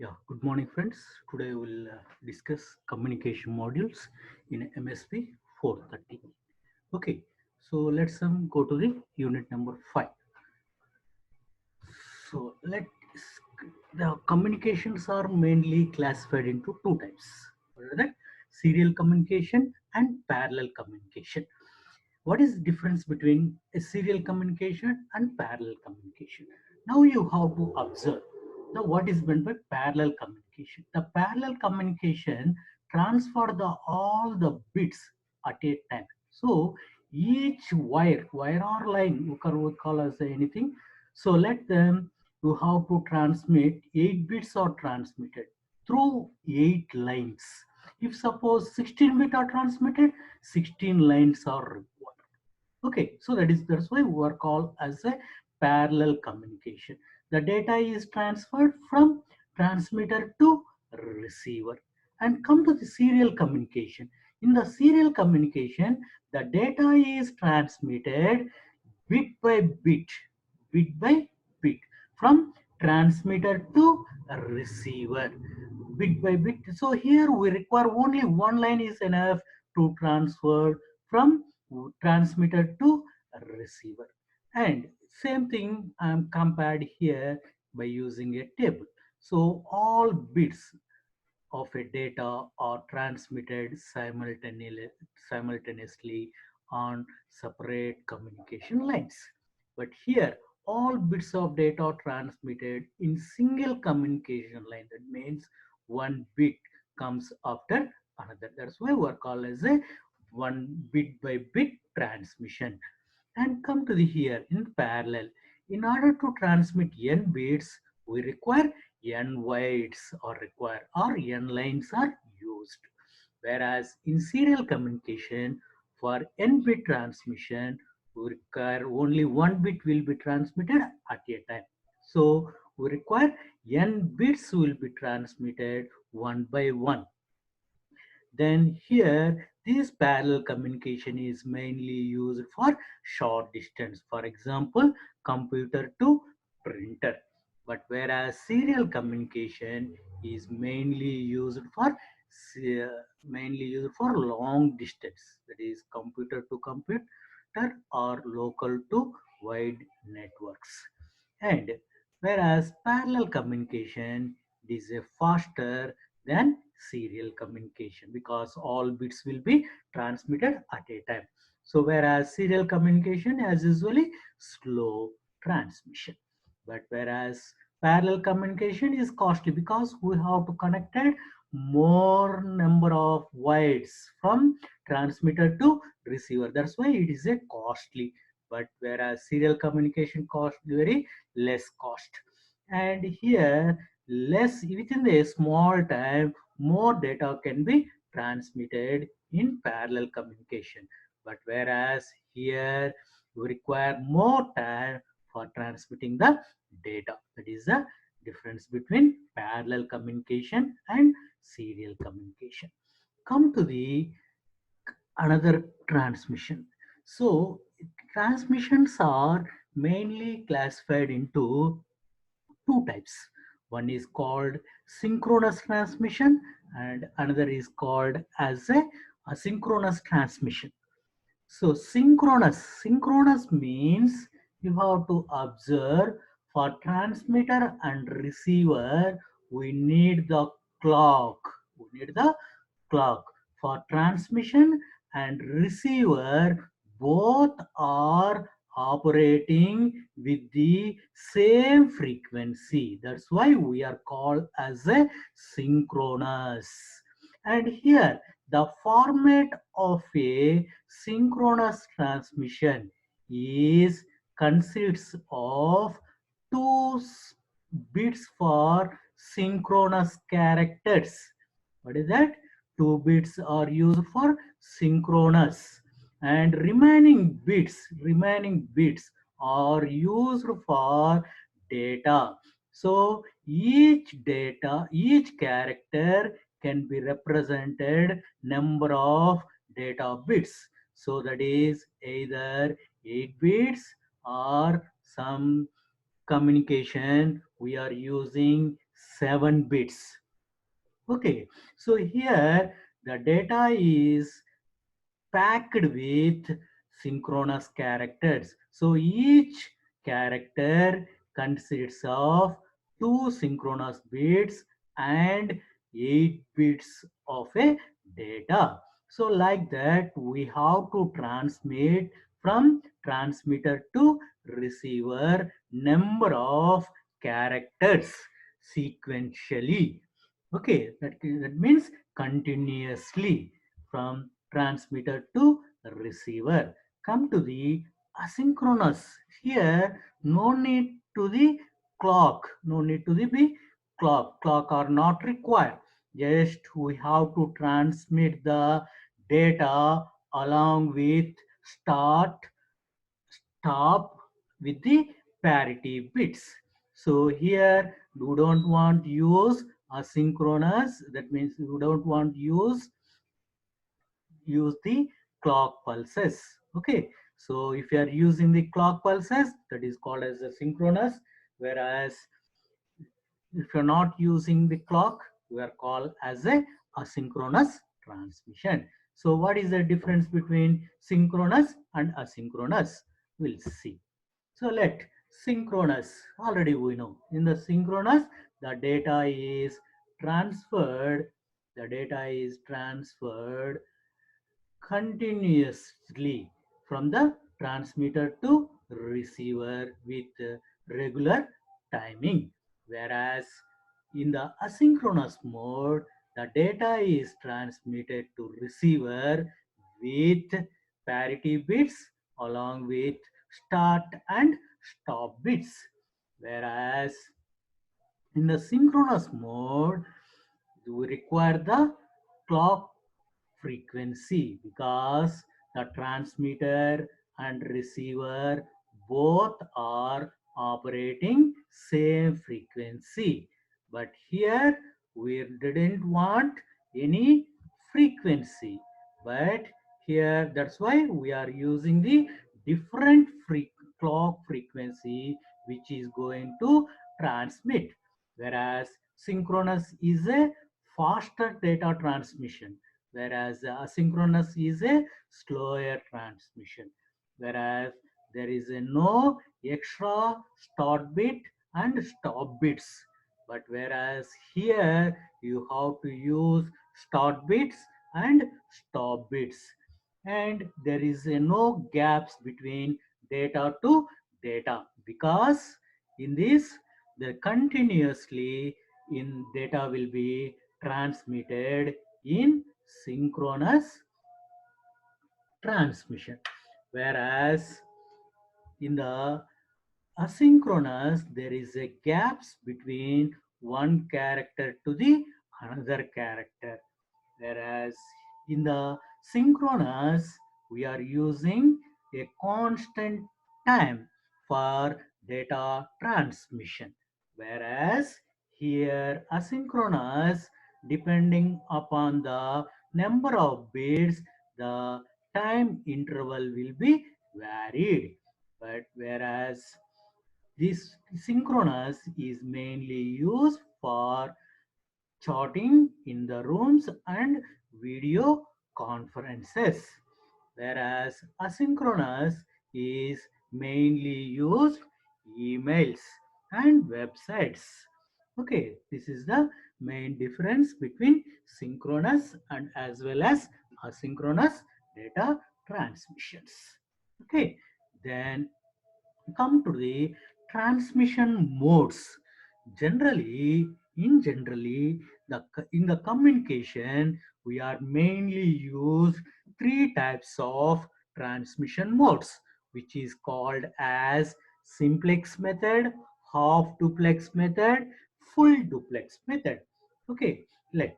Yeah, good morning, friends. Today we'll discuss communication modules in MSP 430. Okay, so let's go to the unit number 5. So the communications are mainly classified into two types. What are that? Serial communication and parallel communication. What is the difference between a serial communication and parallel communication? Now you have to observe. Now what is meant by parallel communication? The parallel communication transfer all the bits at a time. So each wire or line, we call as anything. So let them you have to transmit 8 bits are transmitted through 8 lines. If suppose 16 bit are transmitted, 16 lines are required. Okay, so that's why we are called as a parallel communication. The data is transferred from transmitter to receiver. And come to the serial communication. In the serial communication, the data is transmitted bit by bit by bit, from transmitter to receiver, bit by bit. So here we require only one line is enough to transfer from transmitter to receiver. And same thing I am compared here by using a table. So all bits of a data are transmitted simultaneously on separate communication lines. But here, all bits of data are transmitted in single communication line. That means one bit comes after another. That's why we are called as a one bit by bit transmission. And come to the here in parallel. In order to transmit n bits, we require n bytes are required or n lines are used. Whereas in serial communication, for n bit transmission, we require only one bit will be transmitted at a time. So we require n bits will be transmitted one by one. Then here, this parallel communication is mainly used for short distance. For example, computer to printer. But whereas serial communication is mainly used for long distance. That is computer to computer or local to wide networks. And whereas parallel communication is a faster than serial communication because all bits will be transmitted at a time. So whereas serial communication has usually slow transmission, but whereas parallel communication is costly because we have to connect more number of wires from transmitter to receiver. That's why it is a costly. But whereas serial communication cost very less cost. And here less within a small time more data can be transmitted in parallel communication. But whereas here we require more time for transmitting the data. That is the difference between parallel communication and serial communication. Come to the another transmission. So transmissions are mainly classified into two types. One is called synchronous transmission and another is called as a asynchronous transmission. So synchronous means you have to observe for transmitter and receiver we need the clock. We need the clock for transmission and receiver, both are operating with the same frequency. That's why we are called as a synchronous. And here the format of a synchronous transmission is consists of two bits for synchronous characters. What is that? Two bits are used for synchronous and remaining bits are used for data. So each character can be represented number of data bits. So that is either 8 bits or some communication we are using 7 bits. Okay, so here the data is packed with synchronous characters. So each character consists of two synchronous bits and 8 bits of a data. So like that we have to transmit from transmitter to receiver number of characters sequentially. Okay, that means continuously from transmitter to receiver. Come to the asynchronous. Here, no need to the clock. No need to the clock. Clock are not required. Just we have to transmit the data along with start, stop with the parity bits. So here you don't want use asynchronous. That means you don't want use the clock pulses. Okay, so if you are using the clock pulses, that is called as a synchronous, whereas if you're not using the clock, we are called as a asynchronous transmission. So what is the difference between synchronous and asynchronous? We'll see. So let synchronous, already we know in the synchronous the data is transferred, the data is transferred continuously from the transmitter to receiver with regular timing. Whereas in the asynchronous mode, the data is transmitted to receiver with parity bits along with start and stop bits. Whereas in the synchronous mode, we require the clock frequency because the transmitter and receiver both are operating same frequency, but here we didn't want any frequency, but here that's why we are using the different clock frequency which is going to transmit, whereas synchronous is a faster data transmission, whereas asynchronous is a slower transmission, whereas there is a no extra start bit and stop bits, but whereas here you have to use start bits and stop bits, and there is a no gaps between data to data because in this the continuously in data will be transmitted in synchronous transmission, whereas in the asynchronous there is a gaps between one character to the another character, whereas in the synchronous we are using a constant time for data transmission, whereas here asynchronous depending upon the number of bits the time interval will be varied, but whereas this synchronous is mainly used for chatting in the rooms and video conferences, whereas asynchronous is mainly used emails and websites. Okay, this is the main difference between synchronous and as well as asynchronous data transmissions. Okay, then come to the transmission modes. Generally, in the communication, we are mainly use three types of transmission modes, which is called as simplex method, half duplex method, full duplex method. Okay, let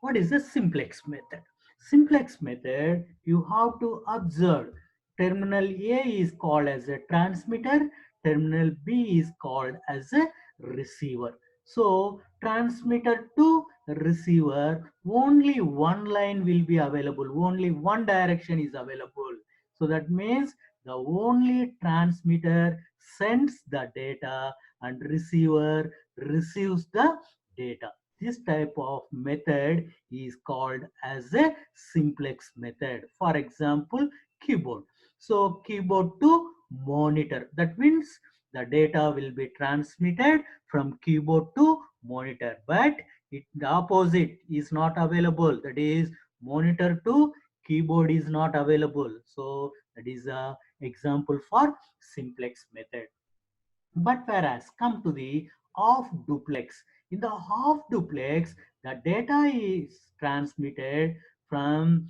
what is the simplex method? Simplex method, you have to observe terminal A is called as a transmitter, terminal B is called as a receiver. So transmitter to receiver, only one line will be available, only one direction is available. So that means the only transmitter sends the data and receiver receives the data. This type of method is called as a simplex method. For example, keyboard. So keyboard to monitor. That means the data will be transmitted from keyboard to monitor, but the opposite is not available. That is, monitor to keyboard is not available. So that is a example for simplex method. But whereas come to the half duplex, in the half duplex, the data is transmitted from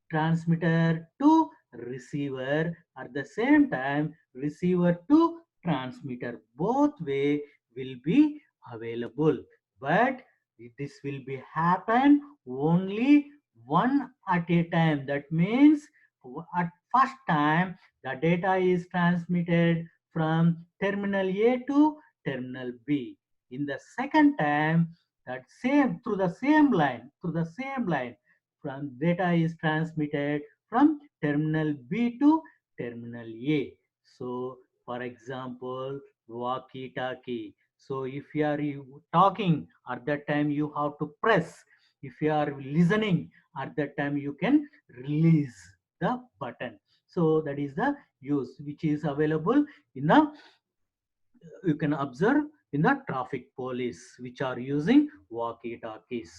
transmitter to receiver. At the same time, receiver to transmitter. Both way will be available. But this will be happen only one at a time. That means at first time the data is transmitted from terminal A to terminal B. In the second time, that same through the same line, from data is transmitted from terminal B to terminal A. So, for example, walkie-talkie. So, if you are talking at that time, you have to press. If you are listening at that time, you can release the button. So that is the use which is available in the, you can observe in the traffic police which are using walkie talkies.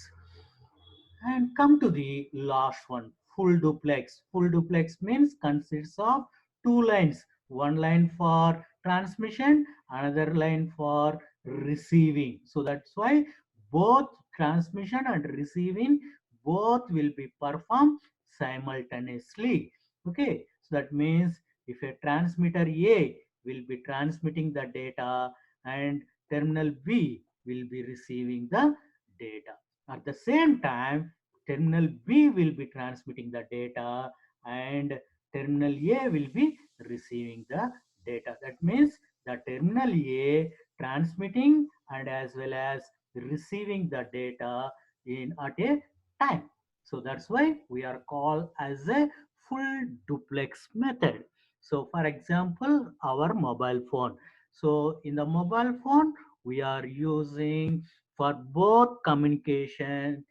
And come to the last one, full duplex. Full duplex means consists of two lines, one line for transmission, another line for receiving. So that's why both transmission and receiving both will be performed simultaneously. Okay, so that means if a transmitter A will be transmitting the data and terminal B will be receiving the data. At the same time, terminal B will be transmitting the data and terminal A will be receiving the data. That means the terminal A transmitting and as well as receiving the data in at a time. So that's why we are called as a full duplex method. So for example, our mobile phone. So in the mobile phone, we are using for both communicating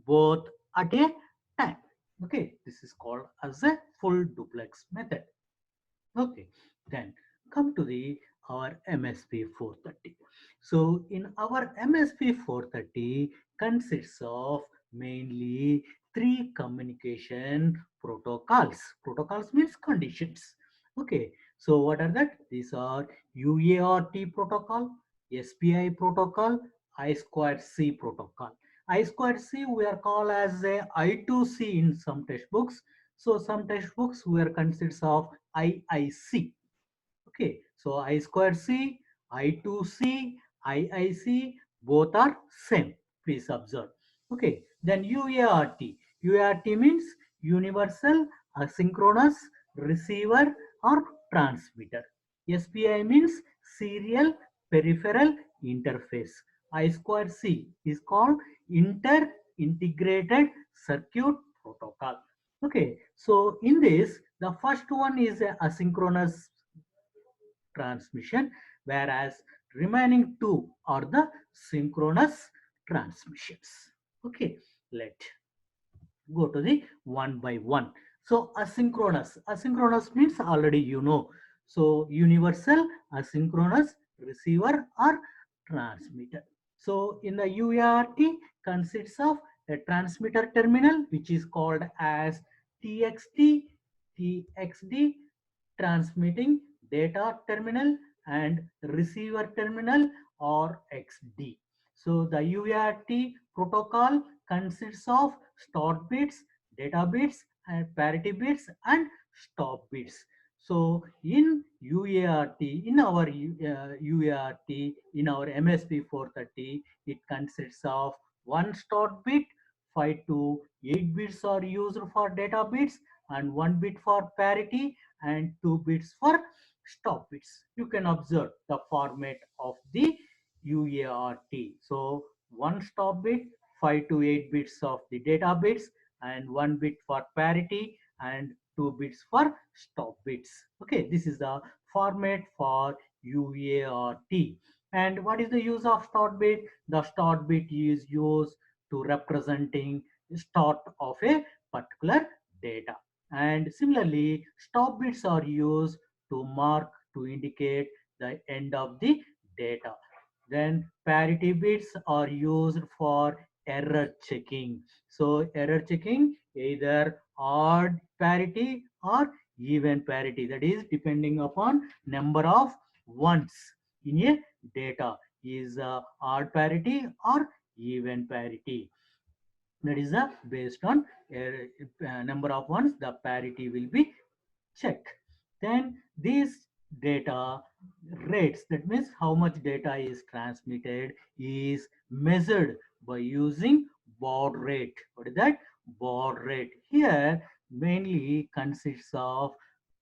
both at a time. Okay, this is called as a full duplex method. Okay, then come to the our MSP 430. So in our MSP 430 consists of mainly three communication protocols. Protocols means conditions. Okay, so what are that? These are UART protocol, SPI protocol, I squared C protocol. I squared C we are called as a I2C in some textbooks. So some textbooks were consists of IIC. Okay, so I square C, I2C, IIC, both are same. Please observe. Okay, then UART. UART means universal asynchronous receiver or transmitter. SPI means serial peripheral interface. I square C is called inter integrated circuit protocol. Okay, so in this, the first one is a asynchronous transmission, whereas remaining two are the synchronous transmissions. Okay, let go to the one by one. So asynchronous. Asynchronous means already you know. So universal asynchronous receiver or transmitter. So in the UART consists of a transmitter terminal which is called as TXT, TXD, transmitting data terminal and receiver terminal or XD. So the UART protocol consists of start bits, data bits, and parity bits and stop bits. So in UART, in our UART, in our MSP 430, it consists of one start bit, 5 to 8 bits are used for data bits, and 1 bit for parity, and 2 bits for stop bits. You can observe the format of the UART. So one stop bit, 5 to 8 bits of the data bits, and 1 bit for parity, and 2 bits for stop bits. Okay, this is the format for UART. And what is the use of start bit? The start bit is used to representing start of a particular data. And similarly, stop bits are used to mark to indicate the end of the data. Then parity bits are used for error checking. So error checking either odd parity or even parity, that is depending upon number of ones in a data, is odd parity or even parity. That is based on number of ones the parity will be checked. Then these data rates, that means how much data is transmitted, is measured by using baud rate. What is that? Baud rate here mainly consists of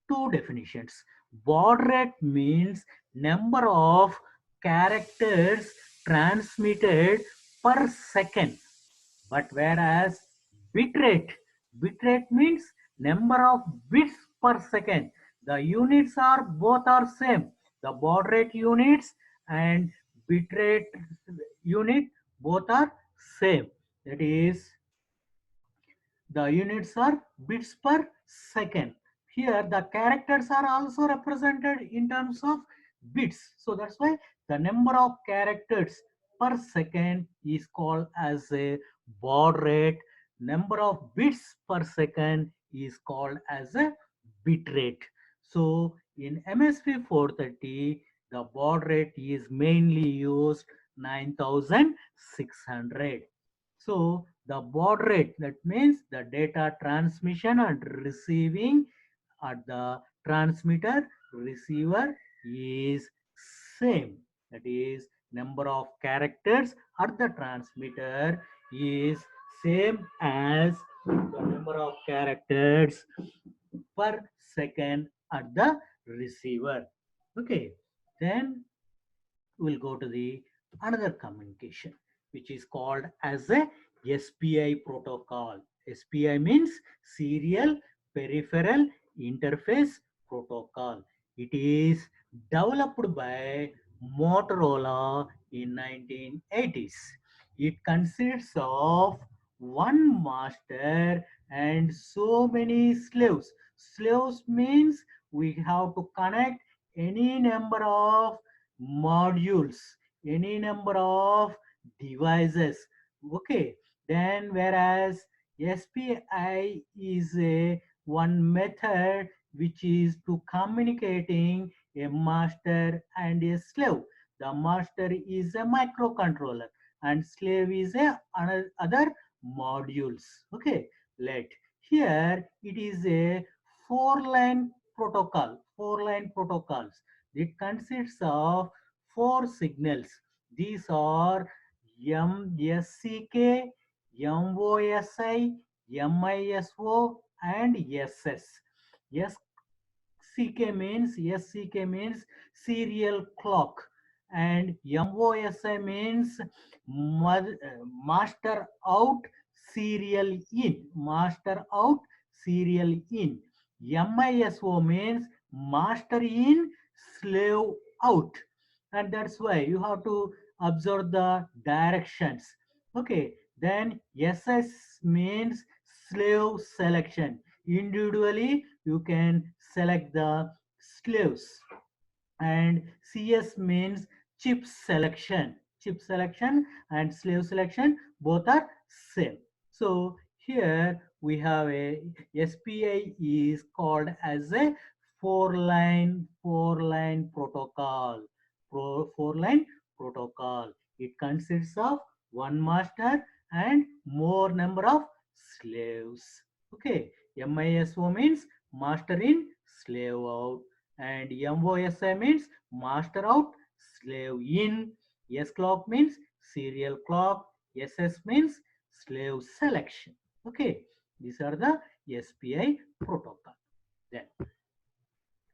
two definitions. Baud rate means number of characters transmitted per second, but whereas bitrate means number of bits per second. The units are both are same. The baud rate units and bitrate unit both are same. That is, the units are bits per second. Here the characters are also represented in terms of bits. So that's why the number of characters per second is called as a baud rate. Number of bits per second is called as a bit rate. So in MSP 430, the baud rate is mainly used 9600. So the baud rate, that means the data transmission and receiving at the transmitter receiver is same. That is, number of characters at the transmitter is same as the number of characters per second at the receiver. Okay, then we'll go to the another communication which is called as a SPI protocol. SPI means serial peripheral interface protocol. It is developed by Motorola in 1980s. It consists of one master and so many slaves. Slaves means we have to connect any number of modules, any number of devices. Okay, then whereas SPI is a one method which is to communicating a master and a slave. The master is a microcontroller and slave is a other modules. Okay, let here it is a four-line protocol, four-line protocols. It consists of four signals. These are MSCK, MOSI, MISO, and SS. SCK means serial clock, and MOSI means master out serial in, master out serial in. MISO means master in slave out, and that's why you have to observe the directions. Okay, then SS means slave selection. Individually you can select the slaves, and CS means chip selection and slave selection both are same. So here we have a SPI is called as a four line protocol. Four line protocol. It consists of one master and more number of slaves. Okay, MISO means master in slave out, and MOSI means master out slave in. S clock means serial clock. SS means slave selection. Okay, these are the SPI protocol. Then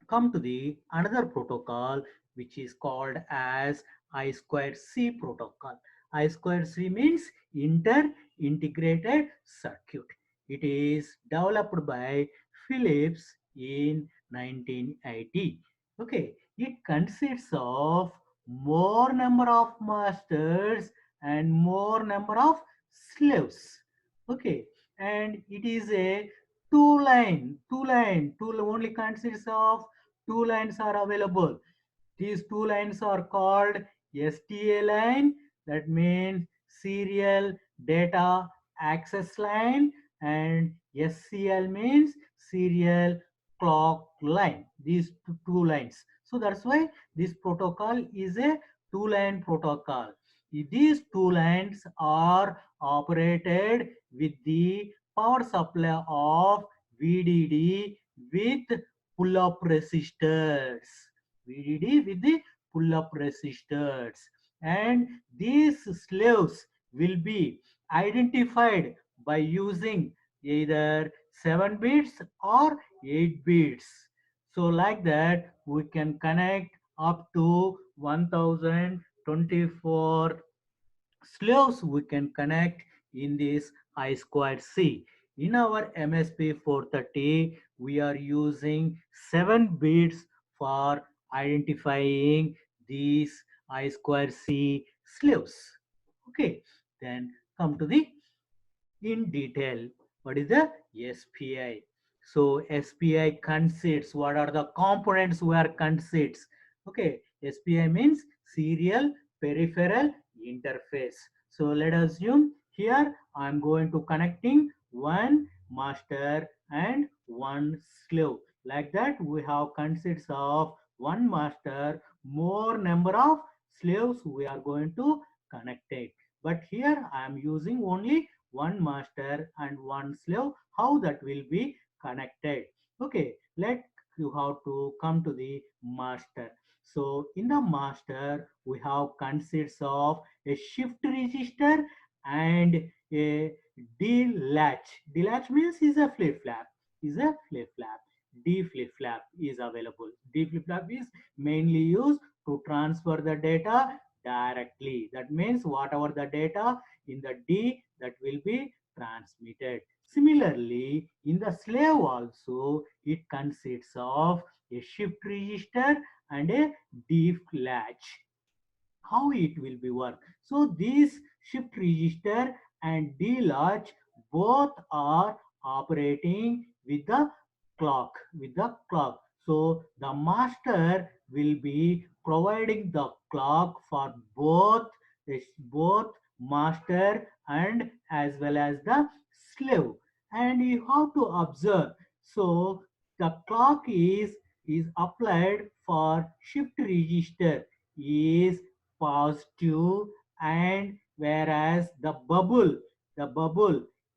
come to the another protocol which is called as I square C protocol. I square C means inter integrated circuit. It is developed by Philips in 1980. Okay, It consists of more number of masters and more number of slaves. Okay, and it is a two only consists of two lines are available. These two lines are called STA line, that means serial data access line, and SCL means serial clock line. These two lines. So that's why this protocol is a two-line protocol. These two lines are operated with the power supply of VDD with pull-up resistors. VDD with the pull-up resistors, and these slaves will be identified by using either 7 bits or 8 bits. So like that we can connect up to 1024 slaves we can connect in this I squared C. In our MSP 430, we are using 7 bits for identifying these I squared C slaves. Okay, then come to the in detail. What is the SPI? So SPI consists, what are the components where consists? Okay, SPI means serial peripheral interface. So let us assume here I am going to connecting one master and one slave. Like that we have consists of one master, more number of slaves we are going to connect it. But here I am using only one master and one slave. How that will be connected? Okay, let you have to come to the master. So in the master we have consists of a shift register and a D latch. D latch means is a flip flap. Is a flip flap. D flip flap is available. D flip flap is mainly used to transfer the data directly. That means whatever the data in the D that will be transmitted. Similarly, in the slave also, it consists of a shift register and a D latch. How it will be work? So this shift register and D latch both are operating with the clock. So the master will be providing the clock for both master and as well as the slave. And you have to observe. So the clock is applied for shift register is positive, and whereas the bubble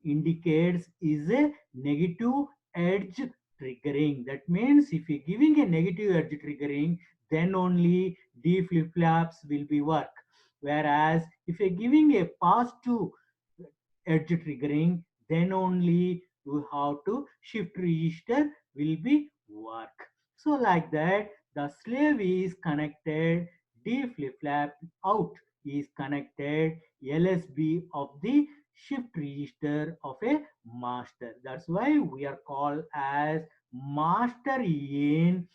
indicates is a negative edge triggering. That means if you're giving a negative edge triggering, then only D flip flops will be work. Whereas if you're giving a positive edge triggering, then only you have to shift register will be work. So like that, the slave is connected, D flip flap out is connected LSB of the shift register of a master. That's why we are called as master in,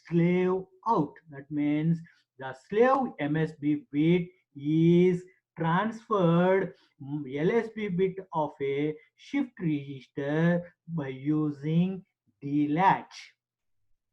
slave out. That means the slave MSB bit is transferred LSB bit of a shift register by using D latch.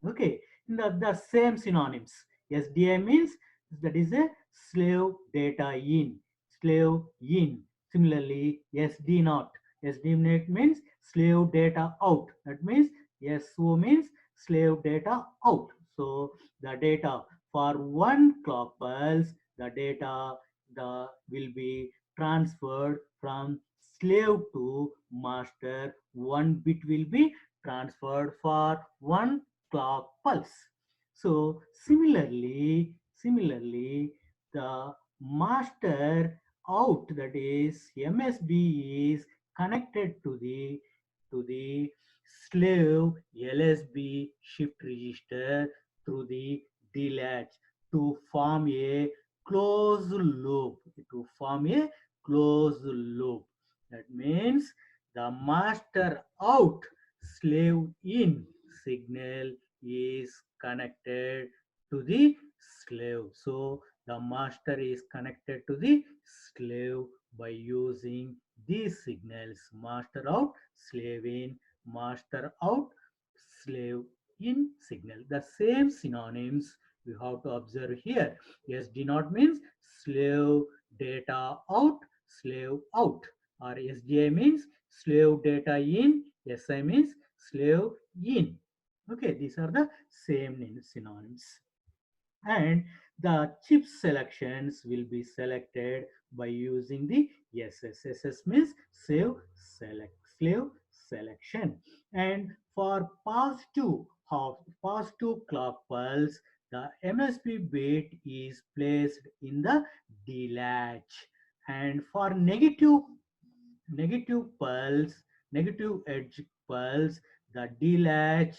Okay, the same synonyms. SDI means that is a slave data in, slave in. Similarly, SD not. SD not means slave data out. That means SO means slave data out. So the data for one clock pulse, the data the will be transferred from slave to master. One bit will be transferred for one clock pulse. So similarly, the master out, that is MSB, is connected to the slave LSB shift register through the D latch to form a closed loop. To form a closed loop. That means the master out slave in signal is connected to the slave. So the master is connected to the slave by using these signals: master out, slave in, master out, slave in signal. The same synonyms we have to observe here. SD not means slave data out, slave out, or SDI means slave data in, SI means slave in. Okay, these are the same synonyms. And the chip selections will be selected by using the SS. SS means slave selection. And for positive clock pulse, the MSB bit is placed in the D latch. And for negative pulse, negative edge pulse, the delatch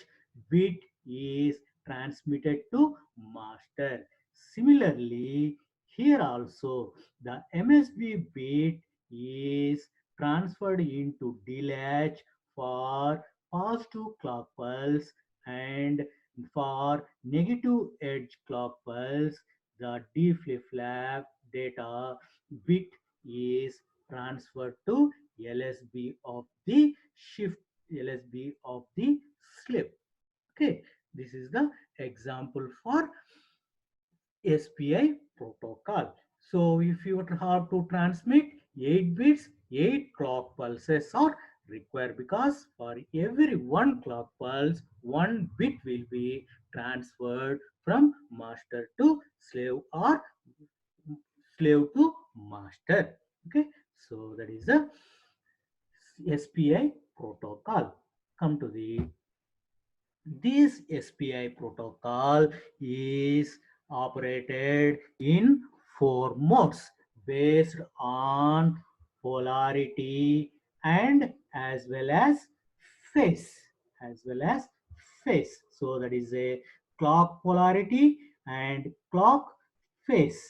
bit is transmitted to master. Similarly, here also the MSB bit is transferred into delatch for positive clock pulse, and for negative edge clock pulse, the D flip-flop data bit is transferred to LSB of the shift, LSB of the slip. Okay, this is the example for SPI protocol. So if you have to transmit 8 bits, 8 clock pulses are required, because for every one clock pulse, one bit will be transferred from master to slave, or slave to master. Okay, so that is the SPI protocol. Come to the This SPI protocol is operated in four modes based on polarity and phase, as well as phase. So that is a clock polarity and clock phase.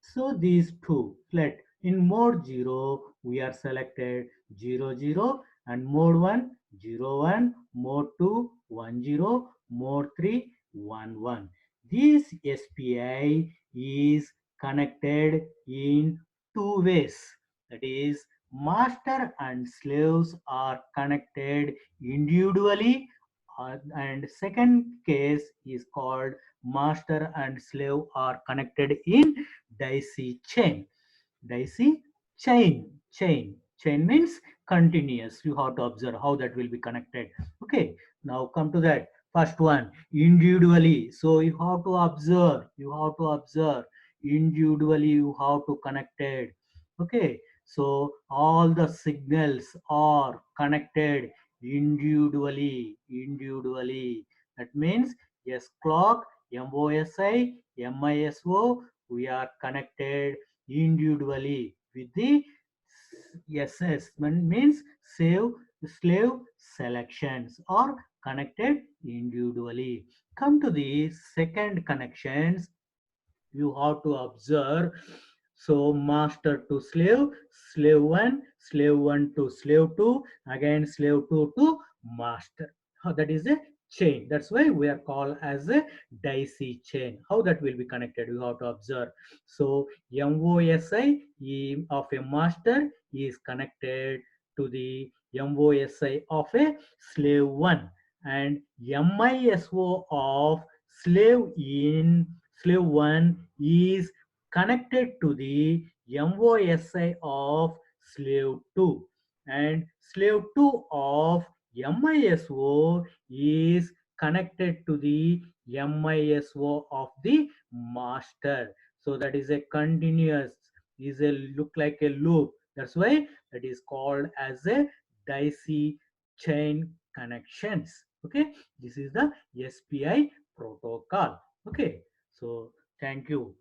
So these two, let in mode 0 we are selected 00, and mode 1 01, mode 2 10, mode 3 11. This SPI is connected in two ways. That is, master and slaves are connected individually, and second case is called master and slave are connected in daisy chain. Daisy chain means continuous. You have to observe how that will be connected. Okay, now come to that first one, individually. So you have to observe individually, you have to connect it. Okay, so all the signals are connected individually. That means yes, clock, MOSI, MISO, we are connected individually with the SS, means save slave selections, or connected individually. Come to the second connections, you have to observe. So master to slave, slave 1 to slave 2, again slave 2 to master. That is a chain. That's why we are called as a daisy chain. How that will be connected, you have to observe. So MOSI of a master is connected to the MOSI of a slave 1, and MISO of slave in slave 1 is connected to the MOSI of slave 2, and slave 2 of MISO is connected to the MISO of the master. So that is a continuous, is a look like a loop. That's why that is called as a daisy chain connections. Okay, this is the SPI protocol. Okay, so thank you.